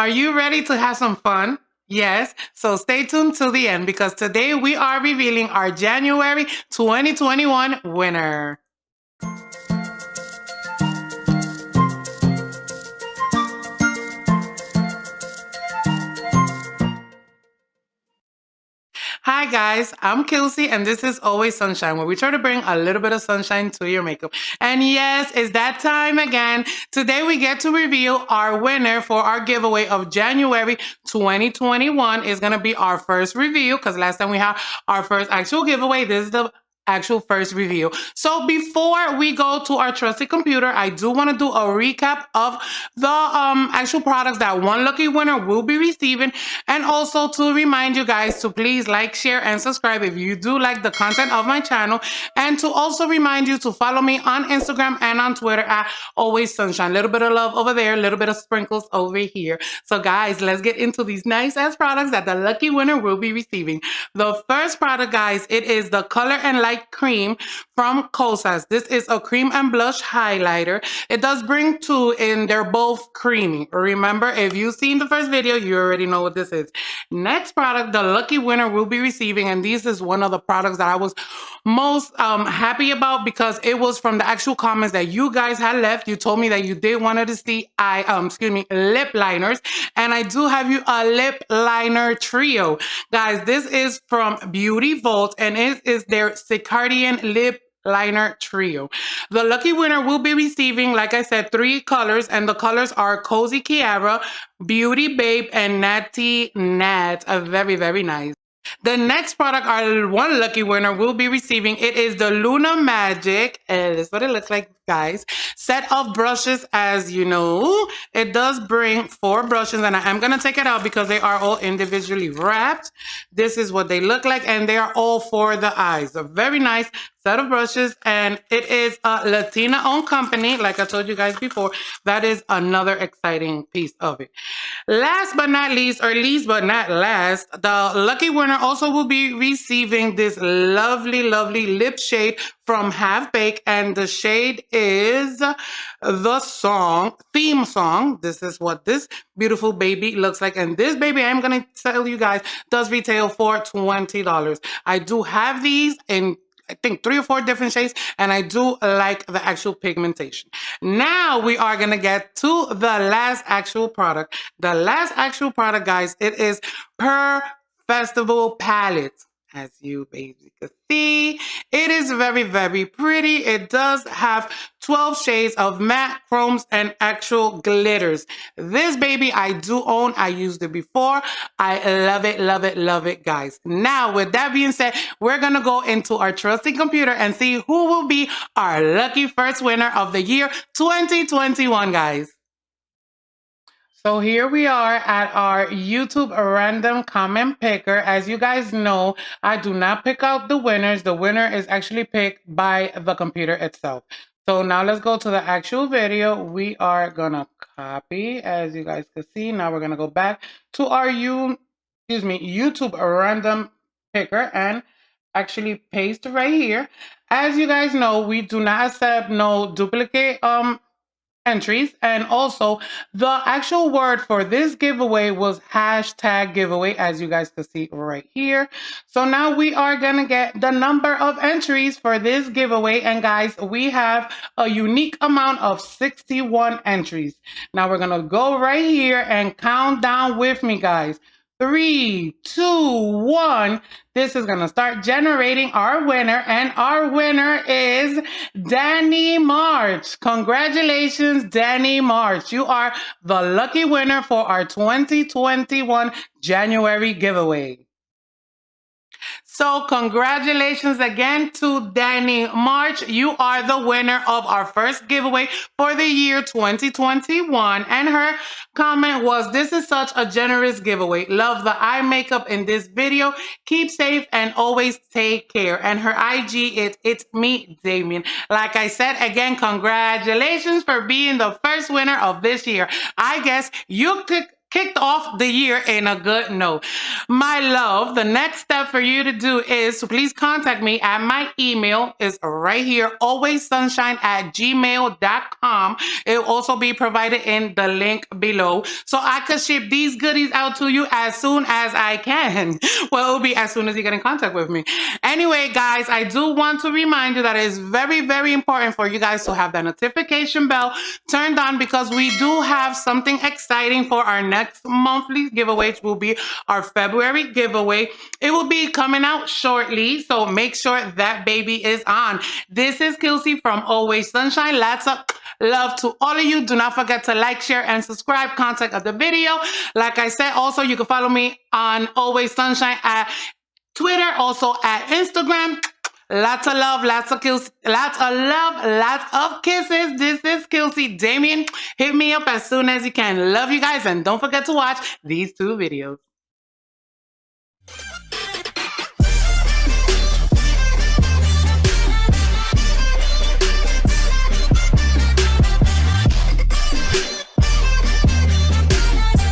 Are you ready to have some fun? Yes, so stay tuned till the end because today we are revealing our January 2021 winner. Hi guys, I'm Kelsey and this is Always Sunshine, where we try to bring a little bit of sunshine to your makeup. And yes, it's that time again. Today we get to reveal our winner for our giveaway of January 2021. Is going to be our first review because last time we had our first actual giveaway. This is the actual first review. So before we go to our trusty computer, I do want to do a recap of the actual products that one lucky winner will be receiving, and also to remind you guys to please like, share, and subscribe if you do like the content of my channel, and to also remind you to follow me on Instagram and on Twitter at Always Sunshine. A little bit of love over there, a little bit of sprinkles over here. So guys, let's get into these nice ass products that the lucky winner will be receiving. The first product, guys, it is the Color and Light Cream from Kosas. This is a cream and blush highlighter. It does bring two, and they're both creamy. Remember, if you've seen the first video, you already know what this is. Next product, the lucky winner will be receiving, and this is one of the products that I was most happy about because it was from the actual comments that you guys had left. You told me that you did wanted to see lip liners, and I do have you a lip liner trio. Guys, this is from Beauty Vault, and it is their Circadian lip liner trio. The lucky winner will be receiving, like I said, 3 colors, and the colors are Cozy Kiara, Beauty Babe, and Natty Nat. Very, very nice. The next product our one lucky winner will be receiving, it is the Luna Magic, and this is what it looks like, guys. Set of brushes. As you know, it does bring 4 brushes, and I am going to take it out because they are all individually wrapped. This is what they look like, and they are all for the eyes. A very nice set of brushes, and it is a Latina owned company, like I told you guys before. That is another exciting piece of it. Last but not least, or least but not last, the lucky winner also will be receiving this lovely, lovely lip shade from Half Baked, and the shade is the theme song. This is what this beautiful baby looks like, and this baby, I'm gonna tell you guys, does retail for $20. I do have these in, I think, 3 or 4 different shades, and I do like the actual pigmentation. Now we are gonna get to the last actual product. The last actual product, guys, it is Per Festival Palette. As you basically can see, it is very, very pretty. It does have 12 shades of matte, chromes, and actual glitters. This baby I do own. I used it before. I love it, love it, love it, guys. Now, with that being said, we're going to go into our trusty computer and see who will be our lucky first winner of the year 2021, guys. So here we are at our YouTube random comment picker. As you guys know, I do not pick out the winners. The winner is actually picked by the computer itself. So now let's go to the actual video. We are gonna copy, as you guys can see. Now we're gonna go back to our YouTube random picker and actually paste right here. As you guys know, we do not accept no duplicate entries, and also the actual word for this giveaway was hashtag giveaway, as you guys can see right here. So now we are gonna get the number of entries for this giveaway, and guys, we have a unique amount of 61 entries. Now we're gonna go right here and count down with me, guys. 3, 2, 1. This is going to start generating our winner, and our winner is Danny March. Congratulations, Danny March. You are the lucky winner for our 2021 January giveaway. So congratulations again to Danny March. You are the winner of our first giveaway for the year 2021. And her comment was, "This is such a generous giveaway. Love the eye makeup in this video. Keep safe and always take care." And her IG is It's Me Damien. Like I said, again, congratulations for being the first winner of this year. I guess you could kicked off the year in a good note. My love, the next step for you to do is to please contact me at my email is right here, alwaysunshine@gmail.com. It will also be provided in the link below. So I could ship these goodies out to you as soon as I can. Well, it will be as soon as you get in contact with me. Anyway, guys, I do want to remind you that it is very, very important for you guys to have the notification bell turned on because we do have something exciting for our next monthly giveaway, which will be our February giveaway. It will be coming out shortly, so make sure that baby is on. This is Kelsey from Always Sunshine. Lots of love to all of you. Do not forget to like, share, and subscribe. Contact of the video. Like I said, also you can follow me on Always Sunshine at Twitter, also at Instagram. Lots of love, lots of kills, lots of love, lots of kisses. This is Kelsey. Damien, hit me up as soon as you can. Love you guys, and don't forget to watch these 2 videos.